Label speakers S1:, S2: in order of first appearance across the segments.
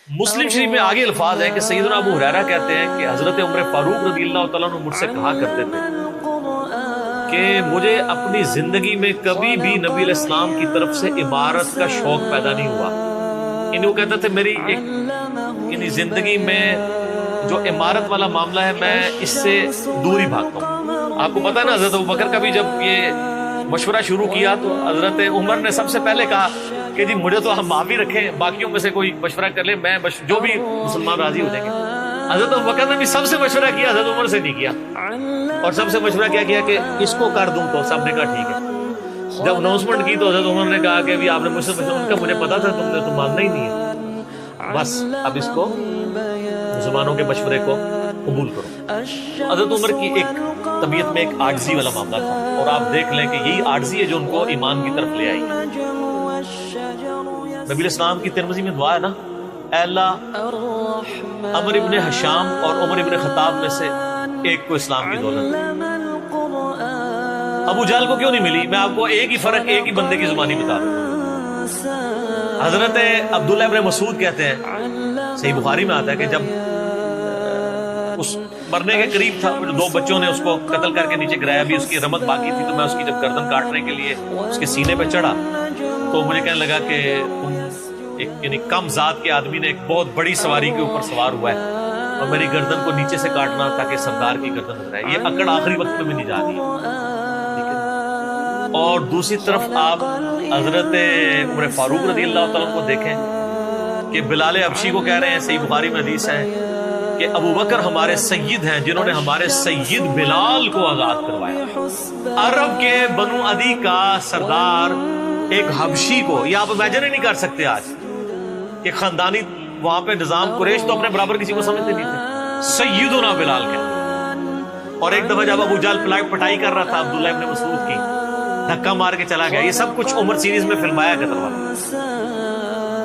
S1: مسلم شریف میں آگے الفاظ ہیں کہ سیدنا ابو ہریرہ کہتے ہیں کہ حضرت عمر فاروق رضی اللہ تعالیٰ عنہ مجھ سے کہا کرتے تھے کہ مجھے اپنی زندگی میں کبھی بھی نبی علیہ السلام کی طرف سے عمارت کا شوق پیدا نہیں ہوا. یعنی وہ کہتے تھے میری ایک زندگی میں جو عمارت والا معاملہ ہے میں اس سے دور ہی بھاگتا ہوں. آپ کو پتا ہے نا حضرت ابوبکر کا بھی جب یہ مشورہ شروع کیا تو حضرت عمر نے سب سے پہلے کہا کہ جی مجھے تو ہم معافی رکھیں, باقیوں میں سے کوئی مشورہ کر لے, میں جو بھی مسلمان راضی ہو جائیں گے. حضرت ابوبکر نے بھی سب سے مشورہ کیا, حضرت عمر سے نہیں کیا. اور سب سے مشورہ کیا کہ اس کو کر دوں, تو سب نے کہا ٹھیک ہے. جب اناؤنسمنٹ کی تو حضرت عمر نے کہا کہ بھی آپ نے مجھ سے مشورہ, ان کا مجھے پتا تھا تم نے تو ماننا ہی نہیں ہے, بس اب اس کو مسلمانوں کے مشورے کو قبول کرو. حضرت عمر کی ایک طبیعت میں ایک عاجزی والا معاملہ تھا, اور آپ دیکھ لیں کہ یہی عاجزی ہے جو ان کو ایمان کی طرف لے آئی. نبی علیہ السلام کی ترمذی میں دعا ہے نا, اے اللہ عمر ابن حشام اور عمر ابن خطاب میں سے ایک کو اسلام کی دولت. ابو جہل کو کیوں نہیں ملی؟ میں آپ کو ایک ہی فرق ایک ہی بندے کی زبانی بتا دوں. حضرت عبداللہ ابن مسعود کہتے ہیں, صحیح بخاری میں آتا ہے کہ جب اس مرنے کے قریب تھا, دو بچوں نے اس کو قتل کر کے نیچے گرایا, بھی اس کی رمت باقی تھی, تو میں اس کی جب گردن کاٹنے کے لیے اس کے سینے پہ چڑھا تو مجھے کہنے لگا کہ تم ایک یعنی کم ذات کے آدمی نے ایک بہت بڑی سواری کے اوپر سوار ہوا ہے اور میری گردن کو نیچے سے کاٹنا تاکہ سردار کی گردن نظر آئے. یہ اکڑ آخری وقت میں بھی نہیں جا رہی ہے. اور دوسری طرف آپ حضرت عمر فاروق رضی اللہ تعالیٰ کو دیکھیں کہ بلال حبشی کو کہہ رہے ہیں, صحیح بخاری میں حدیث ہے کہ ابو بکر ہمارے سید ہیں جنہوں نے ہمارے سید بلال کو آزاد کروایا. عرب کے بنو عدی کا سردار ایک حبشی کو, یہ آپ امیجن ہی نہیں کر سکتے آج کہ خاندانی وہاں پہ نظام, قریش تو اپنے برابر کسی کو سمجھتے نہیں تھے, سیدنا بلال کے. اور ایک دفعہ جب ابو جہل پٹائی کر رہا تھا عبداللہ ابن مسعود کی, دھکا مار کے چلا گیا. یہ سب کچھ عمر سیریز میں فلمایا گیا تھا.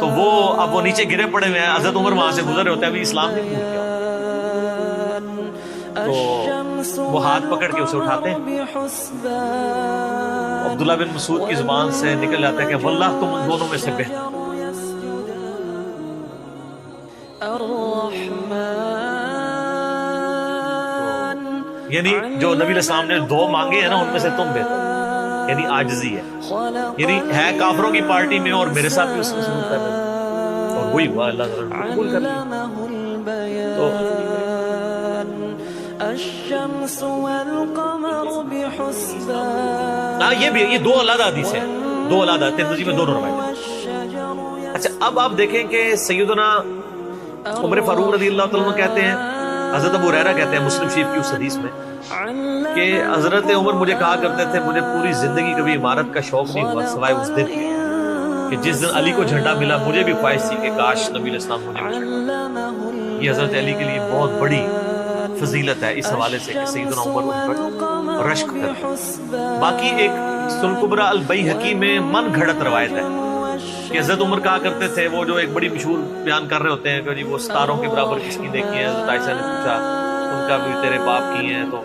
S1: تو وہ اب وہ نیچے گرے پڑے ہوئے ہیں, حضرت عمر وہاں سے گزر رہے ہوتے ہیں, ابھی اسلام نہیں قبول کیا. تو وہ ہاتھ پکڑ کے اسے اٹھاتے ہیں. عبداللہ بن مسعود کی زبان سے نکل جاتا ہے کہ واللہ تم ان دونوں میں سے بہتر. یعنی جو نبی علیہ السلام نے دو مانگے ہیں نا, ان میں سے تم بہتر, یعنی عاجزی ہے. یعنی ہے کافروں کی پارٹی میں اور میرے ساتھ بھی اس نے سلوک کر رہے ہیں, اور وہی ہوا, اللہ تعالیٰ قبول کر لیا. تو یہ بھی یہ دو علیحدہ حدیث ہیں, دو علیحدہ ترمذی میں دونوں روایتیں. اچھا اب آپ دیکھیں کہ سیدنا عمر فاروق رضی اللہ تعالیٰ عنہ کہتے ہیں, حضرت ابو ہریرہ کہتے ہیں مسلم شریف کی اس حدیث میں کہ حضرت عمر مجھے کہا کرتے تھے مجھے پوری زندگی کبھی عمارت کا شوق نہیں ہوا سوائے اس دن کہ جس دن علی کو جھنڈا ملا. مجھے بھی خواہش تھی کہ کاش نبی علیہ السلام مجھے بھی جھنڈا. یہ حضرت علی کے لیے بہت بڑی فضیلت ہے اس حوالے سے کہ سیدنا عمر ان پر رشک کرتے. باقی ایک سنن کبریٰ البیہقی میں من گھڑت روایت ہے کہ حضرت عمر کہا کرتے تھے, وہ جو ایک بڑی مشہور بیان کر رہے ہوتے ہیں کہ جی وہ ستاروں کے برابر کس کی نیکی ہے. حضرت عائشہ نے پوچھا ان کا بھی تیرے باپ کی ہیں, تو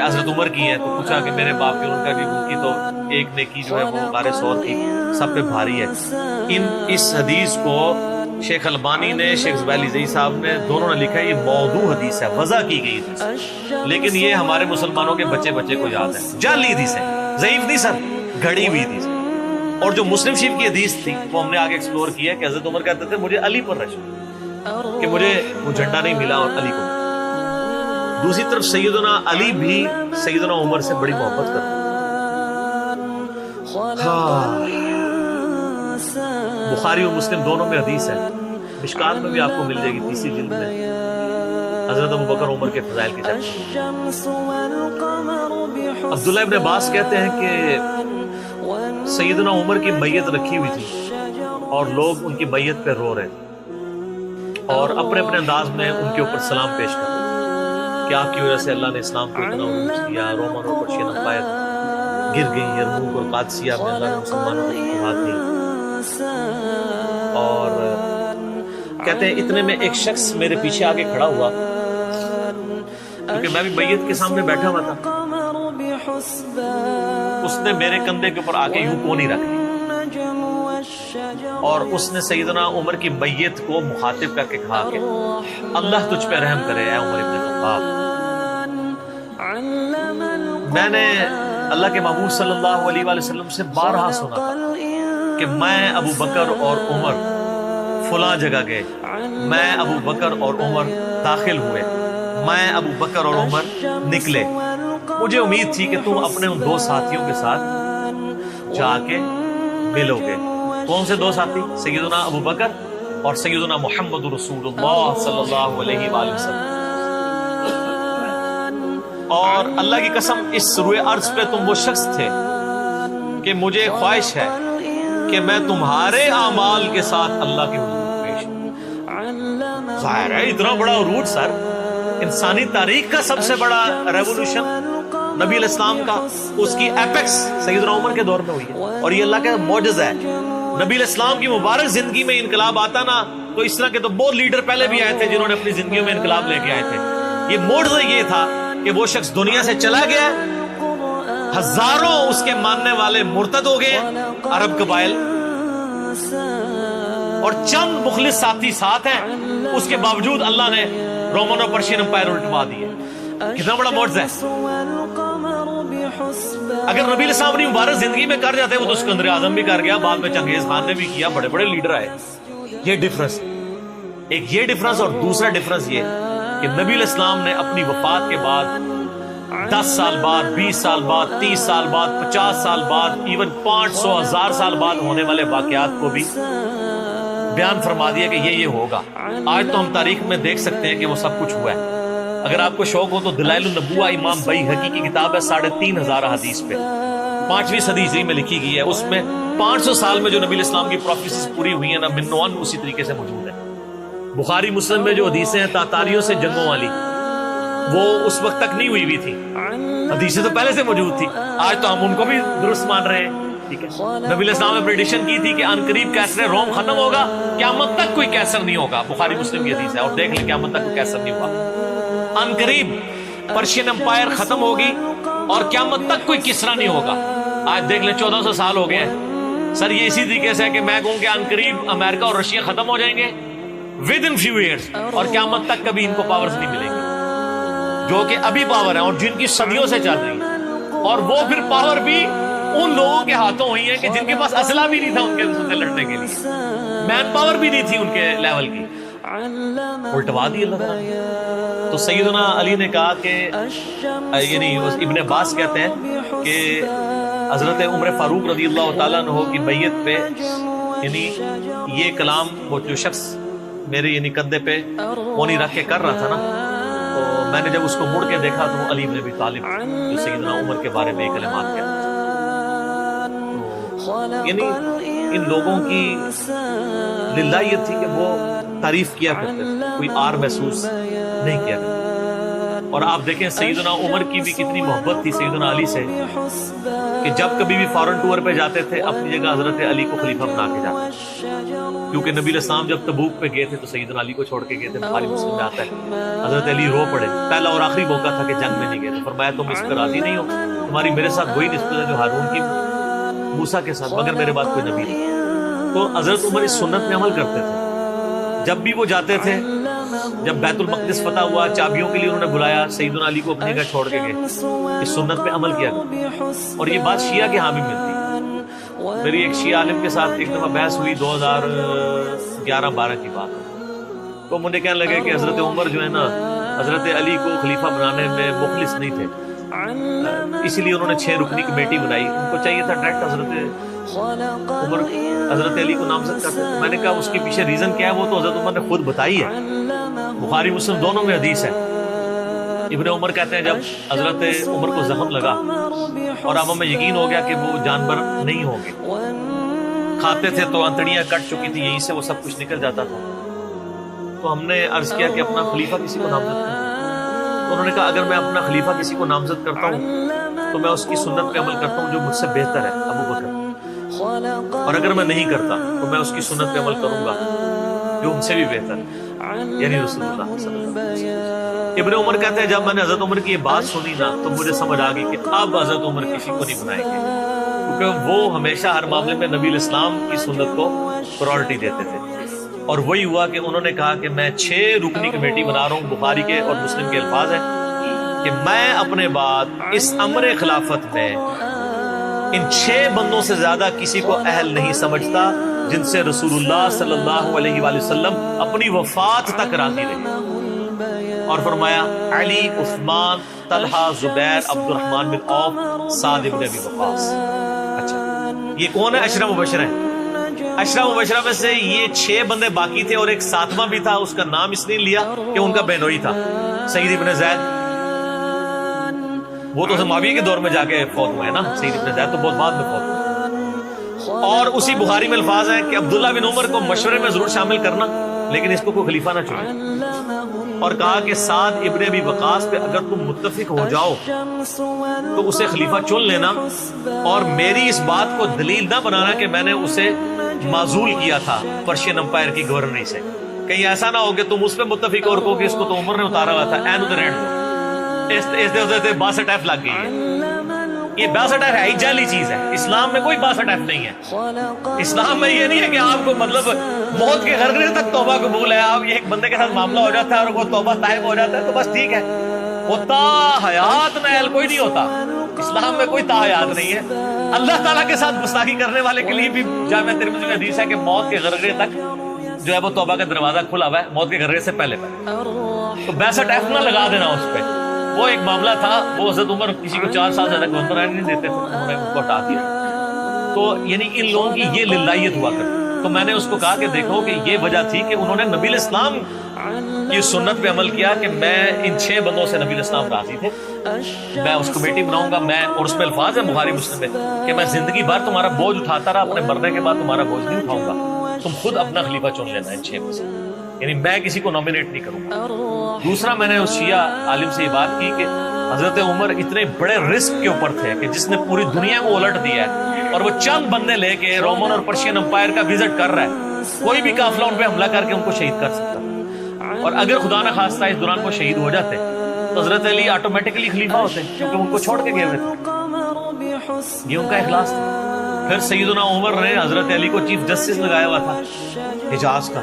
S1: حضرت عمر کی ہیں, تو پوچھا کہ میرے باپ کی, ان کا بھی ان کی تو ایک نیکی جو ہے وہ غار ثور کی سب پہ بھاری ہے. اس حدیث کو شیخ البانی نے, شیخ زبیلی زئی صاحب نے, دونوں نے لکھا ہے یہ موضوع حدیث ہے, وضع کی گئی حدیث, لیکن یہ ہمارے مسلمانوں کے بچے کو یاد ہے. جعلی حدیث ہے, ضعیف نہیں سر, گھڑی ہوئی حدیث. اور جو مسلم شریف کی حدیث تھی وہ ہم نے آگے ایکسپلور کیا ہے کہ حضرت عمر کہتے تھے مجھے علی پر رشک کہ مجھے وہ جھنڈا نہیں ملا اور علی کو. دوسری طرف سیدنا علی بھی سیدنا عمر سے بڑی محبت کرتے. بخاری اور مسلم دونوں میں حدیث ہے, مشکات میں بھی آپ کو مل جائے گی تیسری جلد میں, حضرت ابوبکر عمر کے فضائل کی طرف. عبداللہ ابن عباس کہتے ہیں کہ سیدنا عمر کی میت رکھی ہوئی تھی اور لوگ ان کی میت پہ رو رہے اور اپنے اپنے انداز میں ان کے اوپر سلام پیش کر رہے کہ آپ کی وجہ سے اللہ نے اسلام کو اتنا عروج دیا, رومن اور پرشین امپائر گر گئی, یرموک اور قادسیہ میں اللہ نے مسلمانوں کو فتوحات دی. اور کہتے ہیں اتنے میں ایک شخص میرے پیچھے آگے کھڑا ہوا کیونکہ میں بھی میت کے سامنے بیٹھا ہوا تھا. اس نے میرے کندھے کے اوپر آ کے یوں کونی رکھ دی. اور اس نے سیدنا عمر کی میت کو مخاطب کر کے کہا کہ اللہ تجھ پہ رحم کرے اے عمر ابن خطاب، میں نے اللہ کے محبوب صلی اللہ علیہ وآلہ وسلم سے بارہا سنا تھا کہ میں ابو بکر اور عمر فلاں جگہ گئے، میں ابو بکر اور عمر داخل ہوئے، میں ابو بکر اور عمر نکلے، مجھے امید تھی کہ تم اپنے ان دو ساتھیوں کے ساتھ جا کے ملو گے۔ کون سے دو ساتھی؟ سیدنا ابو بکر اور سیدنا محمد رسول اللہ صلی اللہ علیہ وآلہ وسلم۔ اور اللہ کی قسم اس روئے ارض پہ تم وہ شخص تھے کہ مجھے خواہش ہے کہ میں تمہارے اعمال کے ساتھ اللہ کے حضور پیش ہوں۔ ظاہر ہے اتنا بڑا عروج سر، انسانی تاریخ کا سب سے بڑا ریولوشن نبی علیہ السلام کا، اس کی ایپیکس سیدنا عمر کے دور میں ہوئی ہے، اور یہ اللہ کا معجزہ ہے۔ نبی علیہ السلام کی مبارک زندگی میں انقلاب آتا نا تو اس طرح کے تو بہت لیڈر پہلے بھی آئے تھے جنہوں نے اپنی زندگیوں میں انقلاب لے کے آئے تھے۔ یہ معجزہ یہ تھا کہ وہ شخص دنیا سے چلا گیا، ہزاروں اس کے ماننے والے مرتد ہو گئے عرب قبائل، اور چند مخلص ساتھی ساتھ ہیں، اس کے باوجود اللہ نے رومن اور پرشین امپائر الٹوا دیے۔ کتنا بڑا معجزہ ہے۔ اگر نبی علیہ السلام اپنی مبارک زندگی میں کر جاتے، وہ تو سکندر اعظم بھی کر گیا، بعد میں چنگیز خان نے بھی کیا، بڑے بڑے لیڈر آئے۔ یہ ڈفرنس، ایک یہ ڈفرنس، اور دوسرا ڈفرنس یہ کہ نبی علیہ السلام نے اپنی وفات کے بعد 10 سال بعد، 20 سال بعد، 30 سال بعد، 50 سال بعد، ایون 500 1000 سال بعد ہونے والے واقعات کو بھی بیان فرما دیا کہ یہ ہوگا۔ آج تو ہم تاریخ میں دیکھ سکتے ہیں کہ وہ سب کچھ ہوا ہے۔ اگر آپ کو شوق ہو تو دلائل النبوہ امام بیہقی کی کتاب ہے، 3500 حدیث پہ، 5ویں صدی ہجری میں لکھی گئی ہے۔ اس میں 500 سال میں جو نبی علیہ السلام کی پروفیسیز پوری ہوئی ہیں نا، منوان اسی طریقے سے موجود ہے۔ بخاری مسلم میں جو حدیثیں ہیں تاتاریوں سے جنگوں والی، وہ اس وقت تک نہیں ہوئی تھی، حدیثیں تو پہلے سے موجود تھی، آج تو ہم ان کو بھی درست مان رہے ہیں۔ ٹھیک ہے، نبی علیہ السلام نے پریڈکشن کی تھی کہ ان قریب کیسر روم ختم ہوگا، قیامت تک کوئی کیسر نہیں ہوگا، بخاری مسلم کی حدیث ہے، اور دیکھ لیں قیامت تک کوئی کیسر نہیں ہوا۔ ان قریب پرشین امپائر ختم ہوگی اور قیامت تک کوئی کسرا نہیں ہوگا۔ آج دیکھ لیں 1400 سال ہو گئے ہیں سر۔ یہ اسی طریقے سے ہے کہ میں کہوں کہ ان قریب امریکہ اور رشیا ختم ہو جائیں گے ود ان فیو ایئرس، اور قیامت تک کبھی ان کو پاورز نہیں ملیں گی جو کہ ابھی پاور ہیں اور جن کی صدیوں سے چل رہی ہے، اور وہ پھر پاور بھی ان لوگوں کے ہاتھوں ہوئی ہے کہ جن کے پاس اسلحہ بھی نہیں تھا ان کے سے لڑنے کے لیے، مین پاور بھی نہیں تھی ان کے لیول کی، الٹوا دی اللہ تعالیٰ۔ تو سیدنا علی نے کہا کہ یعنی ابن عباس کہتے ہیں کہ حضرت عمر فاروق رضی اللہ تعالیٰ عنہ کی میت پہ یعنی یہ کلام وہ جو شخص میرے یعنی کندھے پہ اونی رکھ کے کر رہا تھا نا، تو میں نے جب اس کو مڑ کے دیکھا تو وہ علی بن ابی طالب جو سیدنا عمر کے بارے میں یہ کلمات کہتے ہیں۔ یعنی ان لوگوں کی للہ یہ تھی کہ وہ تعریف کیا کرتے تھے، کوئی آر محسوس نہیں کیا کرتے۔ اور آپ دیکھیں سیدنا عمر کی بھی کتنی محبت تھی سیدنا علی سے کہ جب کبھی بھی فارن ٹور پہ جاتے تھے اپنی جگہ حضرت علی کو خلیفہ بنا کے جاتے تھے، کیونکہ نبی علیہ السلام جب تبوک پہ گئے تھے تو سیدنا علی کو چھوڑ کے گئے تھے۔ بخاری مسلم میں آتا ہے حضرت علی رو پڑے، پہلا اور آخری موقع تھا کہ جنگ میں نہیں گئے تھے، فرمایا تم اس پر راضی نہیں ہو، تمہاری میرے ساتھ وہی نسبت ہے جو ہارون کی موسیٰ کے ساتھ، مگر میرے بعد کوئی نبی نہیں۔ تو حضرت عمر اس سنت میں عمل کرتے تھے، جب بھی وہ جاتے تھے، جب بیت المقدس فتح ہوا چابیوں کے لیے انہوں نے بلایا، سیدنا علی کو اپنی جگہ چھوڑ کے گئے، اس سنت پہ عمل کیا کرتے۔ اور یہ بات شیعہ کے ہاں بھی ملتی۔ میری ایک شیعہ عالم کے ساتھ ایک دفعہ بحث ہوئی 2011-12 کی بات، تو مجھے کہنے لگے کہ حضرت عمر جو ہے نا حضرت علی کو خلیفہ بنانے میں مخلص نہیں تھے، اسی لیے انہوں نے 6 رکنی کمیٹی بنائی، ان کو چاہیے تھا ڈائریکٹ حضرت عمر حضرت علی کو نامزد کرتے۔ میں نے کہا اس کے پیچھے ریزن کیا ہے، وہ تو حضرت عمر نے خود بتائی ہے، بخاری مسلم دونوں میں حدیث ہے۔ ابن عمر کہتے ہیں جب حضرت عمر کو زخم لگا اور اب ہمیں یقین ہو گیا کہ وہ جانور نہیں ہوں گے، کھاتے تھے تو انتڑیاں کٹ چکی تھی، یہیں سے وہ سب کچھ نکل جاتا تھا، تو ہم نے عرض کیا کہ اپنا خلیفہ کسی کو نامزد کریں۔ تو انہوں نے کہا اگر میں اپنا خلیفہ کسی کو نامزد کرتا ہوں تو میں اس کی سنت پہ عمل کرتا ہوں جو مجھ سے بہتر ہے، ابو بکر، اور اگر میں نہیں کرتا تو میں اس کی سنت پہ عمل کروں گا جو ان سے بھی بہتر ہے، یعنی رسول اللہ صلی اللہ علیہ وسلم۔ ابن عمر کہتے ہیں جب میں نے حضرت عمر کی یہ بات سنی نا تو مجھے سمجھ آ گئی کہ اب حضرت عمر کسی کو نہیں بنائیں گے، کیونکہ وہ ہمیشہ ہر معاملے میں نبی علیہ السلام کی سنت کو پرائورٹی دیتے تھے، اور وہی ہوا کہ انہوں نے کہا کہ میں 6 رکنی کمیٹی بنا رہا ہوں، بخاری کے اور مسلم کے الفاظ ہیں کہ میں اپنے بعد اس امر خلافت میں ان 6 بندوں سے زیادہ کسی کو اہل نہیں سمجھتا جن سے رسول اللہ صلی اللہ علیہ وآلہ وسلم اپنی وفات تک راضی رہے، اور فرمایا علی، عثمان، طلحہ، زبیر، عبد الرحمن بن عوف، سعد بن ابی وقاص۔ اچھا، یہ کون ہے؟ عشرہ مبشرہ ہیں۔ عشرہ مبشرہ میں سے یہ 6 بندے باقی تھے، اور ایک 7واں بھی تھا، اس کا نام اس نے لیا کہ ان کا بہنوئی تھا، سعید ابن زید۔ وہ تو معاویہ کے دور میں جا کے فوت ہوئے نا، سعید ابن زید تو بہت بعد میں فوت ہوئے۔ اور اسی بخاری میں الفاظ ہیں کہ عبداللہ بن عمر کو مشورے میں ضرور شامل کرنا، لیکن اس کو کوئی خلیفہ نہ چنے، اور کہا کہ سعد ابن ابی وقاص پہ اگر تم متفق ہو جاؤ تو اسے خلیفہ چن لینا، اور میری اس بات کو دلیل نہ بنانا کہ میں نے اسے معزول کیا تھا پرشین امپائر کی گورنری سے، کہیں ایسا نہ ہو کہ تم اس پہ متفق اور کہو کہ اس کو تو عمر نے اتارا ہوا تھا، این ادھر رہنے دو، اس 62 لگ گئی ہے۔ یہ 62 ہے، جعلی چیز ہے، اسلام میں کوئی 62 نہیں ہے۔ اسلام میں یہ نہیں ہے کہ آپ کو مطلب موت کے غرغرے تک توبہ قبول ہے، آپ یہ ایک بندے کے ساتھ معاملہ ہو جاتا ہے اور وہ توبہ طائب ہو جاتا ہے تو بس ٹھیک ہے، وہ تا حیات میں اہل کوئی نہیں ہوتا۔ اسلام میں کوئی تا حیات نہیں ہے۔ اللہ تعالیٰ کے ساتھ گستاخی کرنے والے کے لیے بھی جامعہ ترمذی میں حدیث ہے کہ موت کے غرغرے تک جو ہے وہ توبہ کا دروازہ کھلا ہوا ہے، موت کے غرغرے سے پہلے۔ تو 62 نہ لگا دینا اس پہ۔ وہ ایک معاملہ تھا، وہ حضرت عمر کسی کو 4 سال سے زیادہ گورنر رہنے نہیں دیتے تھے، انہوں نے ان کو ہٹا دیا۔ تو یعنی ان لوگوں کی یہ للہیت ہوا کرتی۔ تو میں نے اس کو کہا کہ دیکھو کہ یہ وجہ تھی کہ انہوں نے نبی الاسلام کی سنت پہ عمل کیا کہ میں ان 6 بندوں سے نبی الاسلام راضی تھے، میں اس کمیٹی بناؤں گا، میں، اور اس میں الفاظ ہے بخاری مسلم میں کہ میں زندگی بھر تمہارا بوجھ اٹھاتا رہا، اپنے مرنے کے بعد تمہارا بوجھ نہیں اٹھاؤں گا، تم خود اپنا خلیفہ چن لینا ان 6 میں سے، یعنی میں کسی کو نامینیٹ نہیں کروں گا۔ دوسرا، میں نے اس شیعہ عالم سے یہ بات کی کہ حضرت عمر اتنے بڑے رسک کے اوپر تھے کہ جس نے پوری دنیا کو الٹ دیا ہے، اور وہ چند بندے لے کے رومن اور پرشین امپائر کا وزٹ کر رہا ہے، کوئی بھی قافلہ ان پہ حملہ کر کے ان کو شہید کر سکتا، اور اگر خدا نہ خواستہ اس دوران کو شہید ہو جاتے تو حضرت علی آٹومیٹکلی خلیفہ ہوتے، کیونکہ ان کو چھوڑ کے گئے ہوئے تھے۔ یہ ان کا اخلاص تھا۔ پھر سیدنا عمر نے حضرت علی کو چیف جسٹس لگایا ہوا تھا حجاز کا۔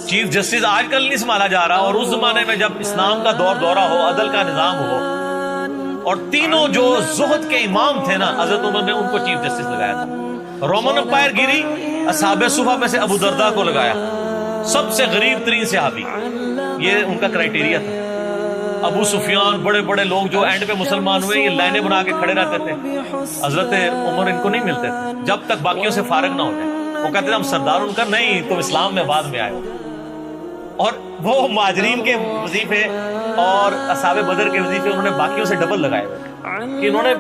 S1: چیف جسٹس آج کل نہیں سنبھالا جا رہا، اور اس زمانے میں جب اسلام کا دورہ ہو، عدل کا نظام ہو، اور تینوں جو زہد کے امام تھے نا، حضرت عمر نے ان کو چیف جسٹس لگایا تھا۔ رومن امپائر گری، اصحاب صفہ میں سے ابو درداء کو لگایا، سب سے غریب ترین صحابی، یہ ان کا کرائٹیریا تھا۔ ابو سفیان، بڑے بڑے لوگ جو اینڈ پہ مسلمان ہوئے، یہ لائنیں بنا کے کھڑے رہتے تھے، حضرت عمر ان کو نہیں ملتے تھے جب تک باقیوں سے فارغ نہ ہو جائے۔ وہ کہتے تھے ہم سردار، ان کا نہیں، تم اسلام میں بعد میں آئے ہو۔ اور وہ مہاجرین کے وظیفے اور اصحاب بدر کے وظیفے انہوں نے باقیوں سے ڈبل لگائے ہوئے کہ انہوں نے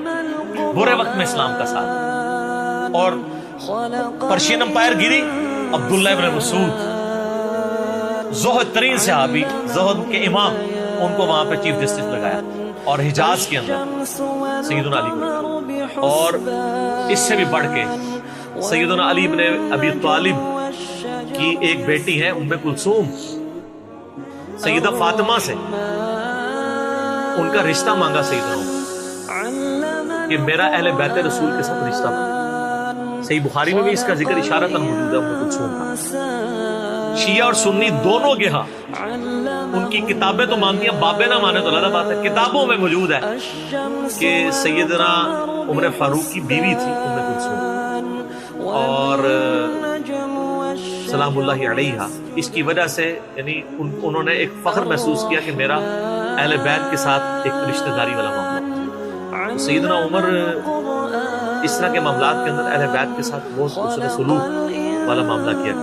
S1: برے وقت میں اسلام کا ساتھ۔ اور پرشین امپائر گری، عبداللہ ابن مسعود، زہد ترین صحابی، زہد کے امام، ان کو وہاں پہ چیف جسٹس لگایا، اور حجاز کے اندر سیدنا علی کو، اور اس سے بھی بڑھ کے سیدنا علی بن ابی طالب کی ایک بیٹی ہے ام کلثوم، سیدہ فاطمہ سے ان کا رشتہ مانگا سیدنا کہ میرا اہل بیت رسول کے ساتھ رشتہ مانگا۔ صحیح بخاری میں بھی اس کا ذکر اشارتاً موجود ہے ام کلثوم کا۔ شیعہ اور سنی دونوں کے ہاں ان کی کتابیں تو مانتی ہیں، بابے نہ مانے تو الگ بات ہے، کتابوں میں موجود ہے کہ سیدنا عمر فاروق کی بیوی تھی ام کلثوم، اور سلام اللہ علیہا، اس کی وجہ سے یعنی انہوں نے ایک فخر محسوس کیا کہ میرا اہل بیت کے ساتھ ایک رشتہ داری والا معاملہ۔ سیدنا عمر اس طرح کے معاملات کے اندر اہل بیت کے ساتھ بہت حسن سلوک والا معاملہ کیا،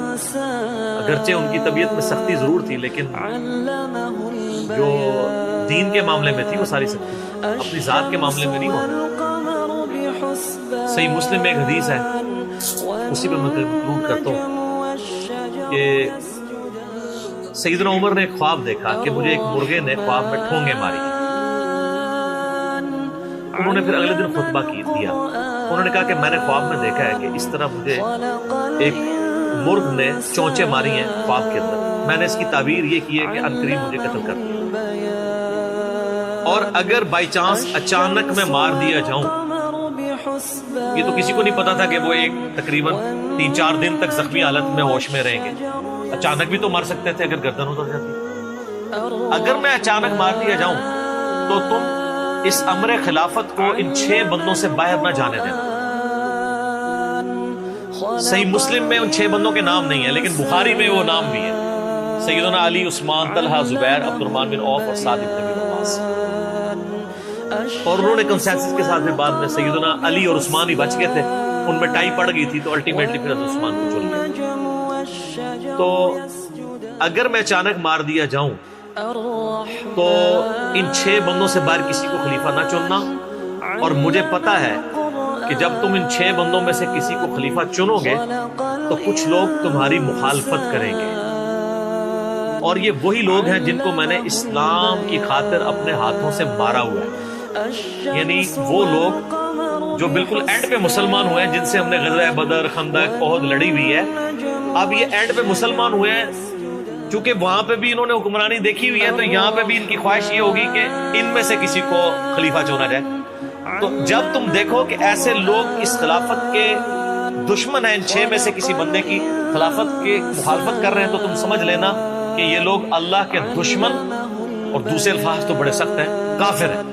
S1: اگرچہ ان کی طبیعت میں سختی ضرور تھی، لیکن جو دین کے معاملے میں تھی وہ ساری سختی، اپنی ذات کے معاملے میں نہیں ہوتی۔ صحیح مسلم میں ایک حدیث ہے، اسی پہ میں کنکلوڈ کرتا ہوں کہ سیدنا عمر نے ایک خواب دیکھا کہ مجھے ایک مرغے نے خواب میں ٹھونگے ماری۔ انہوں نے پھر اگلے دن خطبہ دیا، انہوں نے کہا کہ میں نے خواب میں دیکھا ہے کہ اس طرح مجھے ایک مرغ نے چونچے ماری ہیں خواب کے اندر، میں نے اس کی تعبیر یہ کی ہے کہ عنقریب مجھے قتل کر دیا، اور اگر بائی چانس اچانک میں مار دیا جاؤں، یہ تو کسی کو نہیں پتا تھا کہ وہ ایک تقریباً 3-4 دن تک زخمی حالت میں ہوش میں رہیں گے. اچانک بھی تو مر سکتے تھے اگر گردن اتر جاتی. اگر میں اچانک مار دیا جاؤں تو تم اس امر خلافت کو ان 6 بندوں سے باہر نہ جانے دینا. صحیح مسلم میں ان 6 بندوں کے نام نہیں ہیں، لیکن بخاری میں وہ نام بھی ہے. سیدنا علی، عثمان، طلحہ، زبیر، عبد الرحمن بن عوف اور سعد بن ابی وقاص. اور انہوں نے کنسنسس کے ساتھ بعد میں سیدنا علی اور عثمان ہی بچ گئے تھے. ان میں ٹائی پڑ گئی تھی تو الٹیمیٹلی پھر حضرت عثمان کو چن لیا. تو اگر میں اچانک مار دیا جاؤں تو ان 6 بندوں سے باہر کسی کو خلیفہ نہ چننا. اور مجھے پتا ہے کہ جب تم ان 6 بندوں میں سے کسی کو خلیفہ چنو گے تو کچھ لوگ تمہاری مخالفت کریں گے، اور یہ وہی لوگ ہیں جن کو میں نے اسلام کی خاطر اپنے ہاتھوں سے مارا ہوا ہے. یعنی وہ لوگ جو بالکل اینڈ پہ مسلمان ہوئے ہیں، جن سے ہم نے غزوہ بدر، خندق، احد لڑی ہوئی ہے. اب یہ اینڈ پہ مسلمان ہوئے ہیں، چونکہ وہاں پہ بھی انہوں نے حکمرانی دیکھی ہوئی ہے، تو یہاں پہ بھی ان کی خواہش یہ ہوگی کہ ان میں سے کسی کو خلیفہ چنا جائے. تو جب تم دیکھو کہ ایسے لوگ اس خلافت کے دشمن ہیں، ان 6 میں سے کسی بندے کی خلافت کی مخالفت کر رہے ہیں، تو تم سمجھ لینا کہ یہ لوگ اللہ کے دشمن، اور دوسرے الفاظ تو بڑے سخت ہیں، کافر ہیں.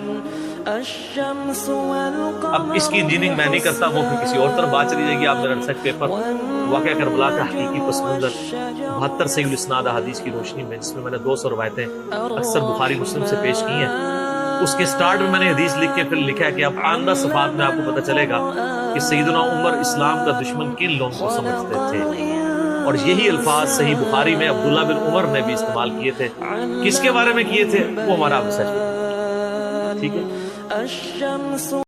S1: اب اس کی انجینئرنگ میں نہیں کرتا، وہ پھر کسی اور طرف بات چلی جائے گی. آپ میرا ریسرچ پیپر واقعہ کربلا کا حقیقی پس منظر 72 صحیح الاسناد احادیث کی روشنی میں، جس میں میں نے 200 روایتیں اکثر بخاری مسلم سے پیش کی ہیں، اس کے سٹارٹ میں نے حدیث لکھ کے پھر لکھا ہے کہ اب آئندہ صفحات میں آپ کو پتہ چلے گا کہ سیدنا عمر اسلام کا دشمن کن لوگوں کو سمجھتے تھے. اور یہی الفاظ صحیح بخاری میں عبداللہ بن عمر نے بھی استعمال کیے تھے. کس کے بارے میں کیے تھے وہ ہمارا ریسرچ. ٹھیک ہے.